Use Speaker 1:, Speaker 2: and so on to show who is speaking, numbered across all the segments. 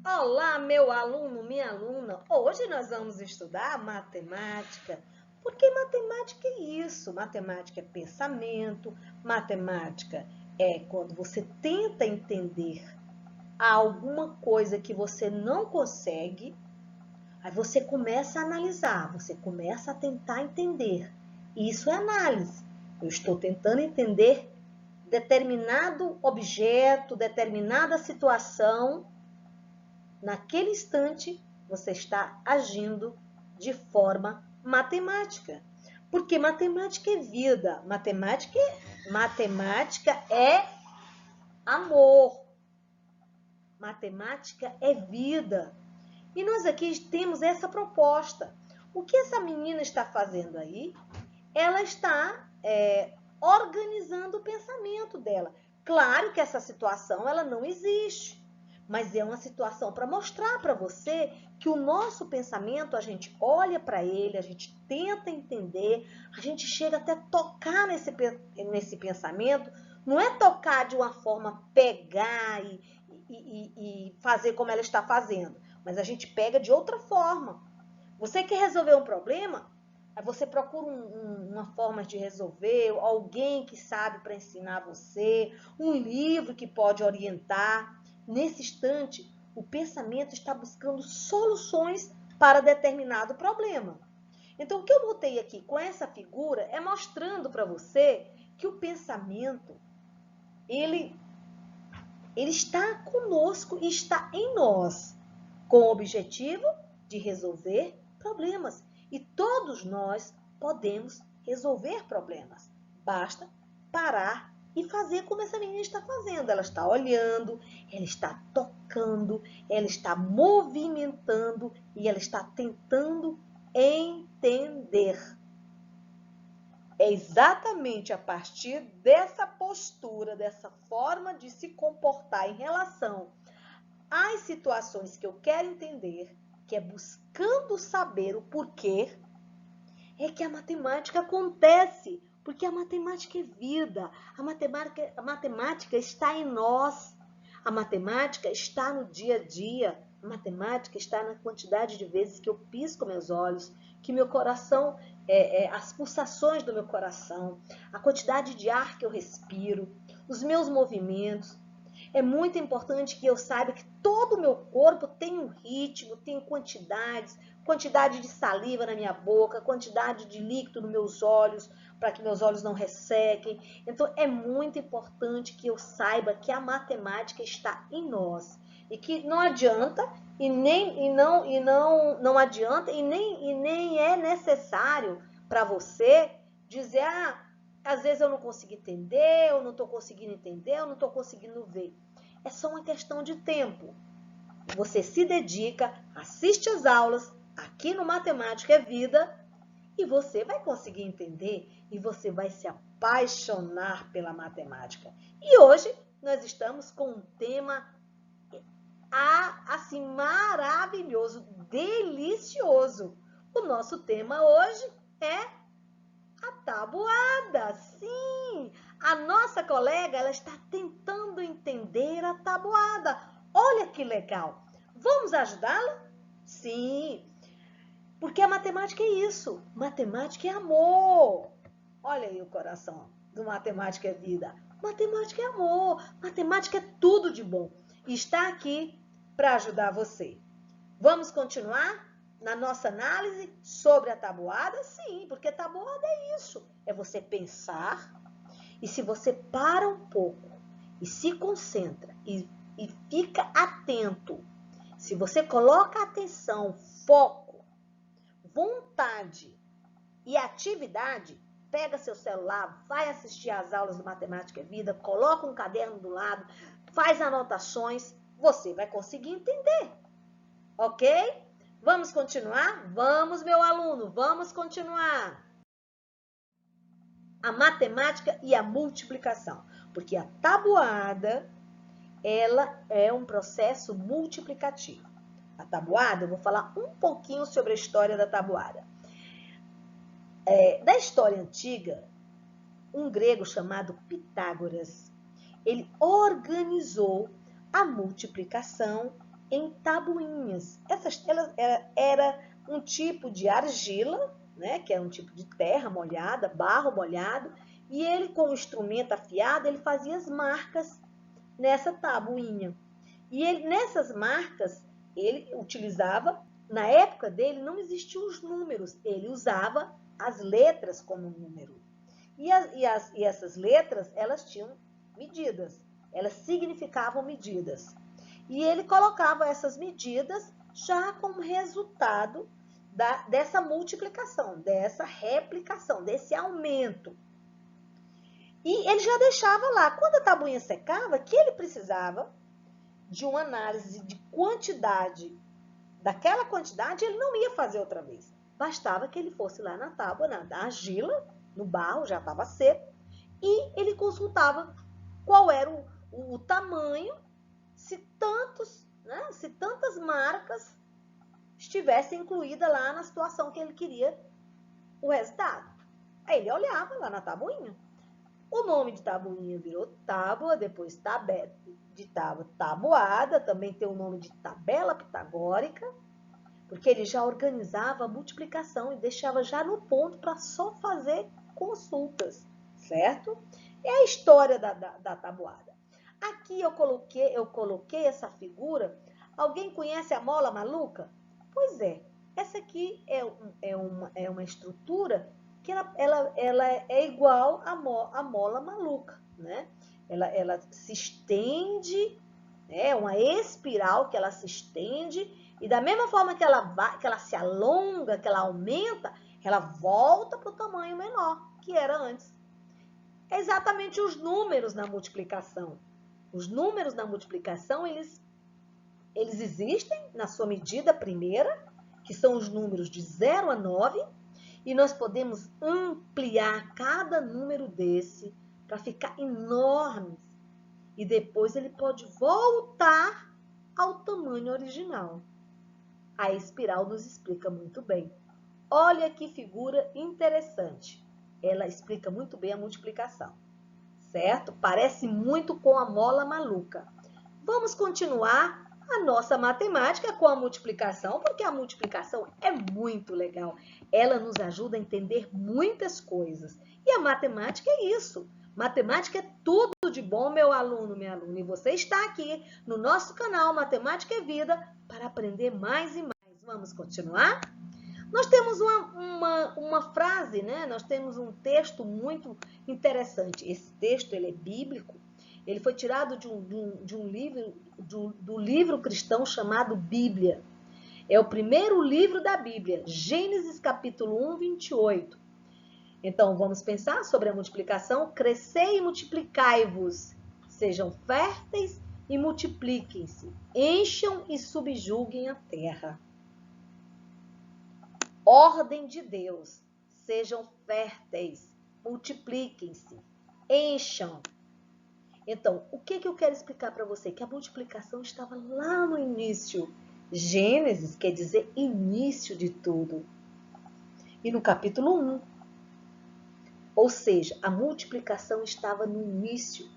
Speaker 1: Olá, meu aluno, minha aluna. Hoje nós vamos estudar matemática. Porque matemática é isso. Matemática é pensamento, matemática é quando você tenta entender alguma coisa que você não consegue, aí você começa a analisar, você começa a tentar entender. Isso é análise. Eu estou tentando entender determinado objeto, determinada situação. Naquele instante, você está agindo de forma matemática. Porque matemática é vida, matemática é amor, matemática é vida. E nós aqui temos essa proposta. O que essa menina está fazendo aí? Ela está organizando o pensamento dela. Claro que essa situação ela não existe, mas é uma situação para mostrar para você que o nosso pensamento, a gente olha para ele, a gente tenta entender, a gente chega até tocar nesse pensamento. Não é tocar de uma forma pegar e fazer como ela está fazendo, mas a gente pega de outra forma. Você quer resolver um problema? Aí você procura uma forma de resolver, alguém que sabe para ensinar você, um livro que pode orientar. Nesse instante, o pensamento está buscando soluções para determinado problema. Então, o que eu botei aqui com essa figura é mostrando para você que o pensamento, ele está conosco e está em nós, com o objetivo de resolver problemas. E todos nós podemos resolver problemas. Basta parar e fazer como essa menina está fazendo. Ela está olhando, ela está tocando, ela está movimentando e ela está tentando entender. É exatamente a partir dessa postura, dessa forma de se comportar em relação às situações que eu quero entender, que é buscando saber o porquê, é que a matemática acontece. Porque a matemática é vida, a matemática está em nós, a matemática está no dia a dia, a matemática está na quantidade de vezes que eu pisco meus olhos, que meu coração, as pulsações do meu coração, a quantidade de ar que eu respiro, os meus movimentos. É muito importante que eu saiba que todo o meu corpo tem um ritmo, tem quantidades, quantidade de saliva na minha boca, quantidade de líquido nos meus olhos, para que meus olhos não ressequem. Então, é muito importante que eu saiba que a matemática está em nós e que não adianta não adianta e nem é necessário para você dizer às vezes eu não consigo entender, eu não estou conseguindo entender, eu não estou conseguindo ver. É só uma questão de tempo. Você se dedica, assiste às aulas, aqui no Matemática é Vida, e você vai conseguir entender e você vai se apaixonar pela matemática. E hoje nós estamos com um tema assim maravilhoso, delicioso. O nosso tema hoje é a tabuada. Sim, a nossa colega ela está tentando entender a tabuada. Olha que legal. Vamos ajudá-la? Sim. Porque a matemática é isso. Matemática é amor. Olha aí o coração do Matemática é Vida. Matemática é amor. Matemática é tudo de bom. E está aqui para ajudar você. Vamos continuar na nossa análise sobre a tabuada? Sim, porque tabuada é isso. É você pensar e se você para um pouco e se concentra e fica atento, se você coloca atenção, foco, vontade e atividade, pega seu celular, vai assistir às aulas do Matemática é Vida, coloca um caderno do lado, faz anotações, você vai conseguir entender, ok? Vamos continuar? Vamos, meu aluno, vamos continuar. A matemática e a multiplicação, porque a tabuada, ela é um processo multiplicativo. A tabuada, eu vou falar um pouquinho sobre a história da tabuada. Da história antiga, um grego chamado Pitágoras, ele organizou a multiplicação em tabuinhas. Era um tipo de argila, né, que é um tipo de terra molhada, barro molhado, e ele, com o instrumento afiado, ele fazia as marcas nessa tabuinha. E ele, nessas marcas, ele utilizava, na época dele, não existiam os números, ele usava as letras como número. E essas letras, elas tinham medidas, elas significavam medidas. E ele colocava essas medidas já como resultado dessa multiplicação, dessa replicação, desse aumento. E ele já deixava lá, quando a tabuinha secava, que ele precisava de uma análise de quantidade, daquela quantidade, ele não ia fazer outra vez. Bastava que ele fosse lá na tábua, na argila, no barro, já estava seco, e ele consultava qual era o tamanho, se tantas marcas estivessem incluídas lá na situação que ele queria o resultado. Aí ele olhava lá na tabuinha. O nome de tabuinha virou tábua, depois de tábua, tabuada, também tem o nome de tabela pitagórica, porque ele já organizava a multiplicação e deixava já no ponto para só fazer consultas, certo? É a história da tabuada. Aqui eu coloquei essa figura. Alguém conhece a mola maluca? Pois é, essa aqui é uma estrutura que ela é igual à mola maluca, né? Ela se estende, é uma espiral que ela se estende, e da mesma forma que ela se alonga, que ela aumenta, ela volta para o tamanho menor que era antes. É exatamente os números na multiplicação. Os números na multiplicação, eles existem na sua medida primeira, que são os números de 0 a 9, e nós podemos ampliar cada número desse para ficar enormes. E depois ele pode voltar ao tamanho original. A espiral nos explica muito bem. Olha que figura interessante. Ela explica muito bem a multiplicação, certo? Parece muito com a mola maluca. Vamos continuar a nossa matemática com a multiplicação, porque a multiplicação é muito legal. Ela nos ajuda a entender muitas coisas. E a matemática é isso. Matemática é tudo de bom, meu aluno, minha aluna. E você está aqui no nosso canal Matemática é Vida para aprender mais e mais. Vamos continuar? Nós temos uma frase, né? Nós temos um texto muito interessante. Esse texto ele é bíblico. Ele foi tirado de um livro, do livro cristão chamado Bíblia. É o primeiro livro da Bíblia, Gênesis capítulo 1, 28. Então, vamos pensar sobre a multiplicação. Crescei e multiplicai-vos, sejam férteis e multipliquem-se, encham e subjuguem a terra. Ordem de Deus, sejam férteis, multipliquem-se, encham. Então, o que eu quero explicar para você? Que a multiplicação estava lá no início. Gênesis quer dizer início de tudo. E no capítulo 1. Ou seja, a multiplicação estava no início.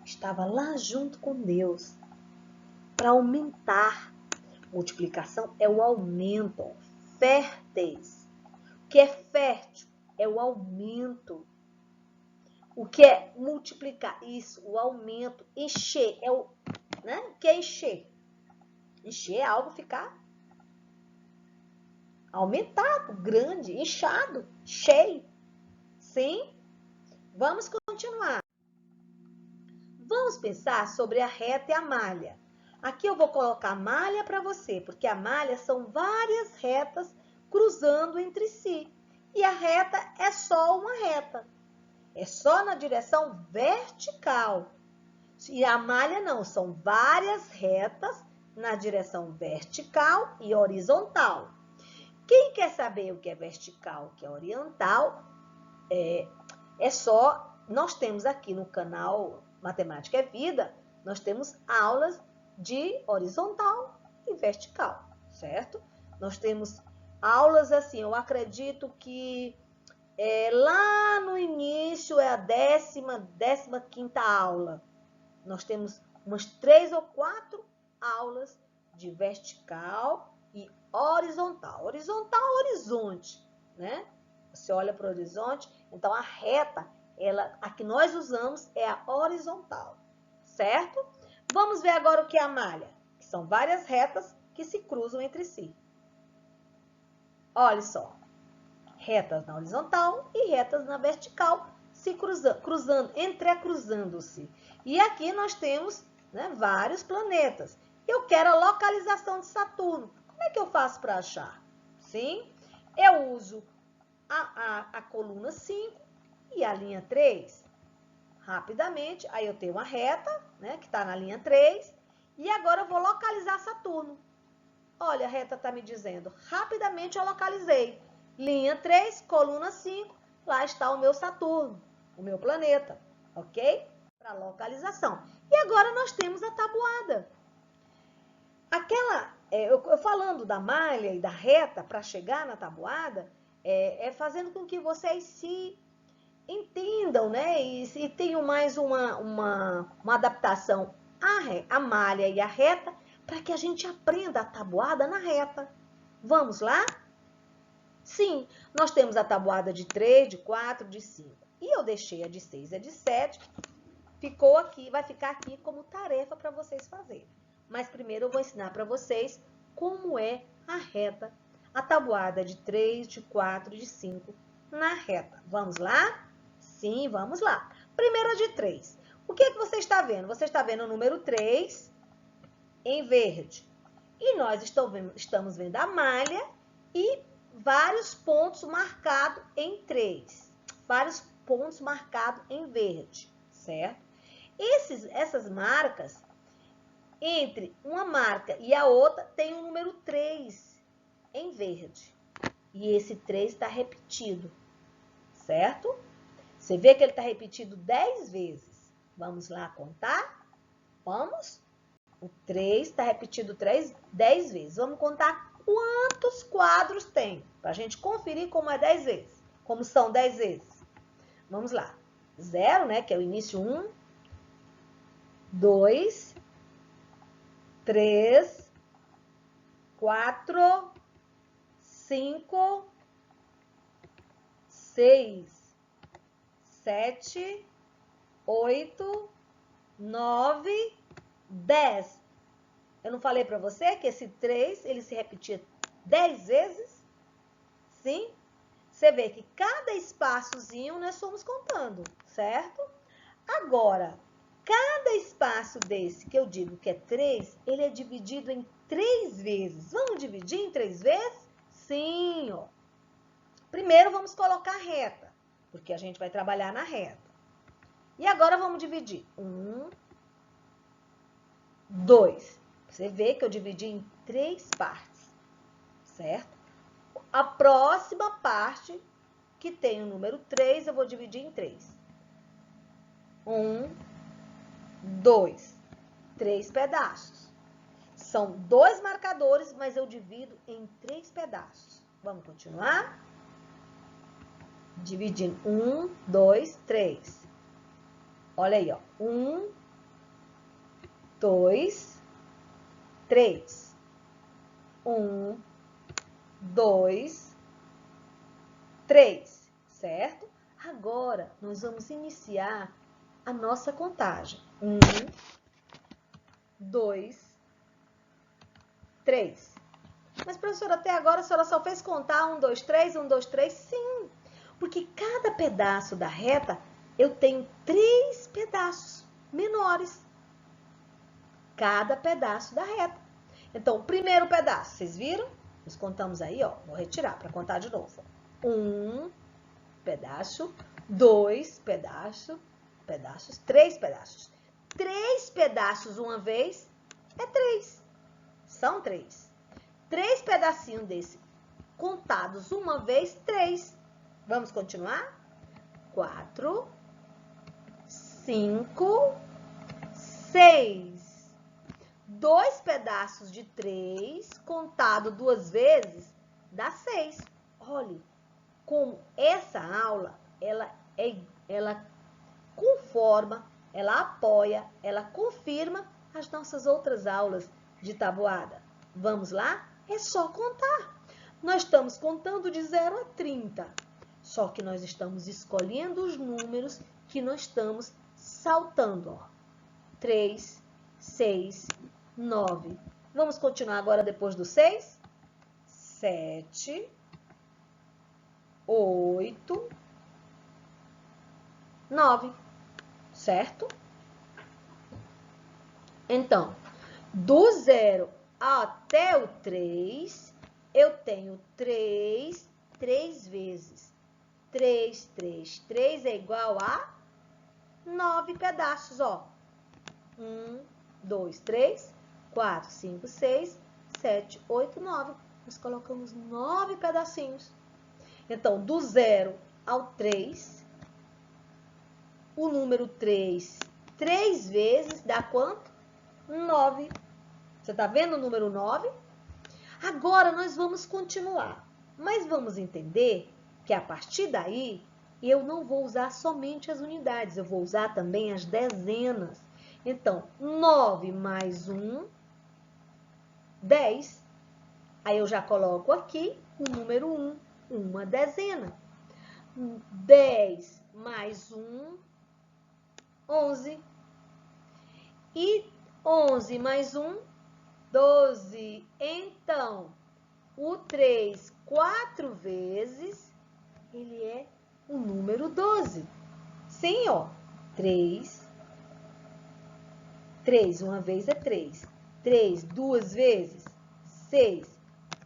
Speaker 1: Estava lá junto com Deus. Para aumentar. Multiplicação é o aumento. Férteis. O que é fértil? É o aumento. O que é multiplicar? Isso, o aumento. Encher é o, né? O que é encher? Encher é algo ficar aumentado, grande, inchado, cheio. Sim? Vamos continuar. Vamos pensar sobre a reta e a malha. Aqui eu vou colocar malha para você, porque a malha são várias retas cruzando entre si. E a reta é só uma reta. É só na direção vertical. E a malha não, são várias retas na direção vertical e horizontal. Quem quer saber o que é vertical, o que é horizontal, é só, nós temos aqui no canal Matemática é Vida, nós temos aulas de horizontal e vertical, certo? Nós temos aulas assim, eu acredito que lá no início é a 15ª aula. Nós temos umas 3 ou 4 aulas de vertical e horizontal. Horizontal, horizonte, né? Você olha para o horizonte, então a reta, a que nós usamos é a horizontal, certo? Vamos ver agora o que é a malha, que são várias retas que se cruzam entre si. Olha só, retas na horizontal e retas na vertical, se entrecruzando-se. E aqui nós temos, né, vários planetas. Eu quero a localização de Saturno. Como é que eu faço para achar? Sim, eu uso a coluna 5 e a linha 3. Rapidamente, aí eu tenho uma reta, né, que está na linha 3, e agora eu vou localizar Saturno. Olha, a reta está me dizendo, rapidamente eu localizei. Linha 3, coluna 5, lá está o meu Saturno, o meu planeta, ok? Para localização. E agora nós temos a tabuada. Eu falando da malha e da reta para chegar na tabuada, fazendo com que vocês se entendam, né? E tenham mais uma adaptação à malha e à reta, para que a gente aprenda a tabuada na reta. Vamos lá? Sim, nós temos a tabuada de 3, de 4, de 5. E eu deixei a de 6 e a de 7. Ficou aqui, vai ficar aqui como tarefa para vocês fazerem. Mas primeiro eu vou ensinar para vocês como é a reta, a tabuada de 3, de 4 e de 5 na reta. Vamos lá? Sim, vamos lá. Primeiro a de 3. O que você está vendo? Você está vendo o número 3 em verde. E nós estamos vendo a malha e vários pontos marcados em 3. Vários pontos marcados em verde, certo? Essas marcas, entre uma marca e a outra, tem o número 3 em verde. E esse 3 está repetido, certo? Você vê que ele está repetido 10 vezes. Vamos lá contar? Vamos? O 3 está repetido 10 vezes. Vamos contar quantos quadros tem, para a gente conferir como é 10 vezes. Como são 10 vezes. Vamos lá. 0, né, que é o início 1. 2, 3, 4, 5, 6, 7, 8, 9, 10. Eu não falei para você que esse 3, ele se repetia 10 vezes? Sim? Você vê que cada espaçozinho nós fomos contando, certo? Agora, cada espaço desse, que eu digo que é 3, ele é dividido em 3 vezes. Vamos dividir em 3 vezes? Sim, ó. Primeiro vamos colocar a reta, porque a gente vai trabalhar na reta. E agora vamos dividir. 1, 2. Você vê que eu dividi em 3 partes, certo? A próxima parte, que tem o número 3, eu vou dividir em 3. 1, 2, 3 pedaços. São 2 marcadores, mas eu divido em 3 pedaços. Vamos continuar? Dividindo 1, 2, 3. Olha aí, ó. 1, 2, 3. 1, 2, 3. Certo? Agora, nós vamos iniciar a nossa contagem. 1, 2, 3. Mas, professora, até agora a senhora só fez contar 1, 2, 3, 1, 2, 3? Sim, porque cada pedaço da reta eu tenho 3 pedaços menores. Cada pedaço da reta. Então, o primeiro pedaço, vocês viram? Nós contamos aí, ó. Vou retirar para contar de novo. 1 pedaço, 2 pedaços, 3 pedaços. 3 pedaços uma vez é 3. São 3. 3 pedacinhos desse contados uma vez, 3. Vamos continuar? 4, 5, 6. 2 pedaços de 3 contado 2 vezes dá 6. Olhe, como essa aula, ela conforma, ela apoia, ela confirma as nossas outras aulas de tabuada. Vamos lá? É só contar. Nós estamos contando de 0 a 30. Só que nós estamos escolhendo os números que nós estamos saltando. Ó. 3, 6, 9. Vamos continuar agora depois do 6? 7, 8, 9. Certo? Então, do 0 até o 3, eu tenho 3 vezes. 3, 3. 3 é igual a 9 pedaços, ó. 1, 2, 3, 4, 5, 6, 7, 8, 9. Nós colocamos 9 pedacinhos. Então, do 0 ao 3, o número 3 vezes dá quanto? 9. Você está vendo o número 9? Agora, nós vamos continuar. Mas vamos entender que, a partir daí, eu não vou usar somente as unidades. Eu vou usar também as dezenas. Então, 9 mais 1, 10. Aí, eu já coloco aqui o número 1, uma dezena. 10 mais 1, 11. E 11 mais 1, 12. Então, o 3, 4 vezes, ele é o número 12. Sim, ó. 3. 3, uma vez é 3. 3, duas vezes, 6.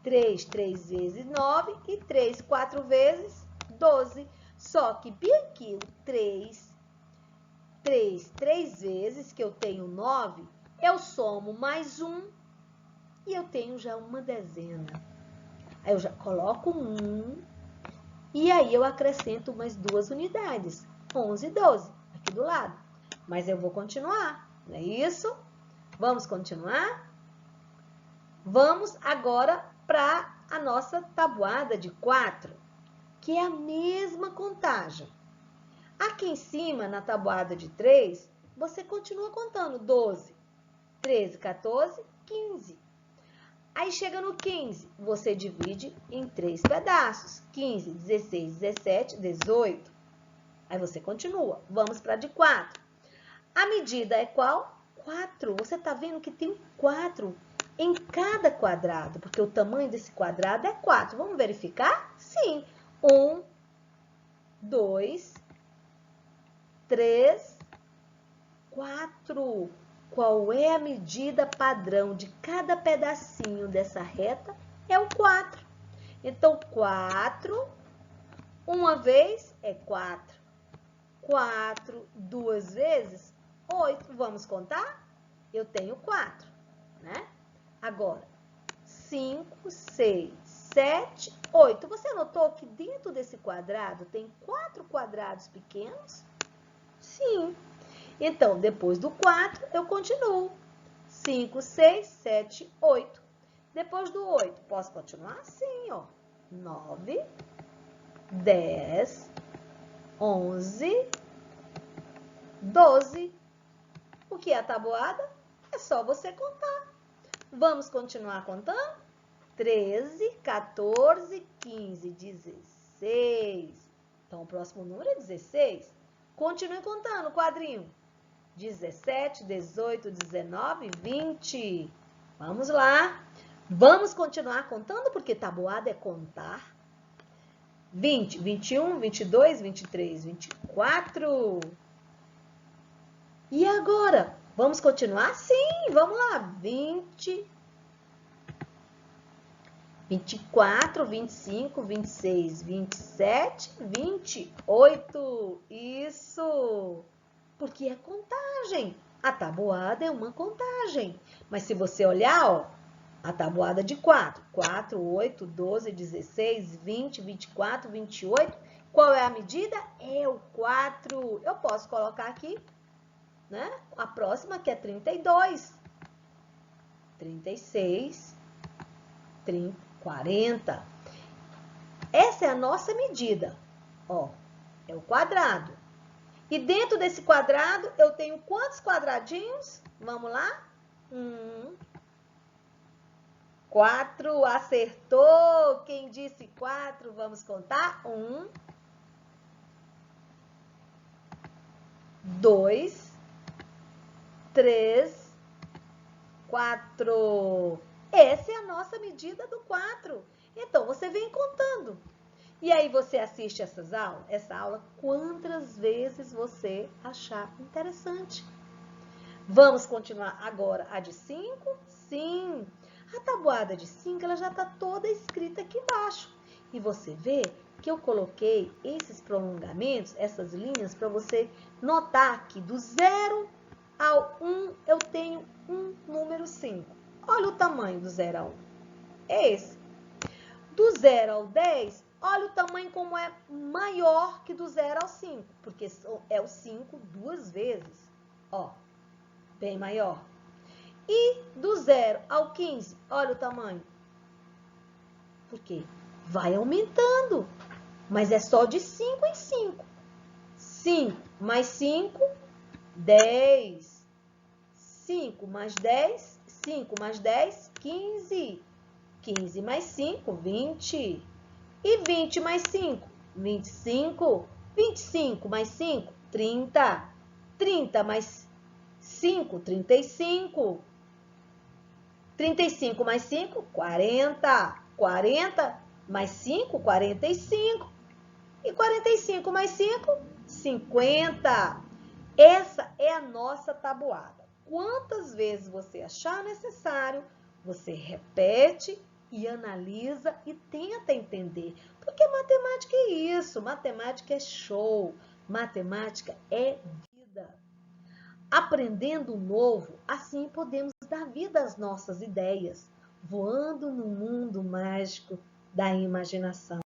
Speaker 1: 3, 3 vezes 9. E 3, 4 vezes, 12. Só que bem aqui, o 3 vezes, que eu tenho 9, eu somo mais 1 e eu tenho já uma dezena. Aí eu já coloco 1 e aí eu acrescento mais 2 unidades, 11 e 12, aqui do lado. Mas eu vou continuar, não é isso? Vamos continuar? Vamos agora para a nossa tabuada de 4, que é a mesma contagem. Aqui em cima, na tabuada de 3, você continua contando 12, 13, 14, 15. Aí chega no 15, você divide em 3 pedaços. 15, 16, 17, 18. Aí você continua. Vamos para a de 4. A medida é qual? 4. Você está vendo que tem 4 em cada quadrado, porque o tamanho desse quadrado é 4. Vamos verificar? Sim. 1, 2, 3, 4. Qual é a medida padrão de cada pedacinho dessa reta? É o 4. Então, 4, uma vez é 4. 4, duas vezes, 8. Vamos contar? Eu tenho 4, né? Agora, 5, 6, 7, 8. Você notou que dentro desse quadrado tem 4 quadrados pequenos? Sim. Então, depois do 4, eu continuo. 5, 6, 7, 8. Depois do 8, posso continuar? Sim, ó. 9, 10, 11, 12. O que é a tabuada? É só você contar. Vamos continuar contando? 13, 14, 15, 16. Então, o próximo número é 16. Continue contando o quadrinho. 17, 18, 19, 20. Vamos lá. Vamos continuar contando, porque tabuada é contar. 20, 21, 22, 23, 24. E agora? Vamos continuar? Sim, vamos lá. 20, 24, 25, 26, 27, 28. Isso! Porque é contagem. A tabuada é uma contagem. Mas se você olhar, ó, a tabuada de 4. 4, 8, 12, 16, 20, 24, 28. Qual é a medida? É o 4. Eu posso colocar aqui, né? A próxima que é 32. 36, 30, 40. Essa é a nossa medida. Ó, é o quadrado. E dentro desse quadrado, eu tenho quantos quadradinhos? Vamos lá? 1, 4, acertou. Quem disse 4, vamos contar. 1, 2, 3, 4. Essa é a nossa medida do 4. Então, você vem contando. E aí você assiste essa aula quantas vezes você achar interessante. Vamos continuar agora a de 5? Sim. A tabuada de 5 ela já está toda escrita aqui embaixo. E você vê que eu coloquei esses prolongamentos, essas linhas, para você notar que do 0 ao 1 eu tenho um número 5. Olha o tamanho do 0 ao 1. É esse. Do 0 ao 10, olha o tamanho como é maior que do 0 ao 5, porque é o 5 duas vezes. Ó, bem maior. E do 0 ao 15, olha o tamanho. Por quê? Vai aumentando, mas é só de 5 em 5. 5 mais 5, 10. 5 mais 10, 5 mais 10, 15. 15 mais 5, 20. E 20 mais 5, 25. 25 mais 5, 30. 30 mais 5, 35. 35 mais 5, 40. 40 mais 5, 45. E 45 mais 5, 50. Essa é a nossa tabuada. Quantas vezes você achar necessário, você repete e analisa e tenta entender. Porque matemática é isso, matemática é show, matemática é vida. Aprendendo o novo, assim podemos dar vida às nossas ideias, voando no mundo mágico da imaginação.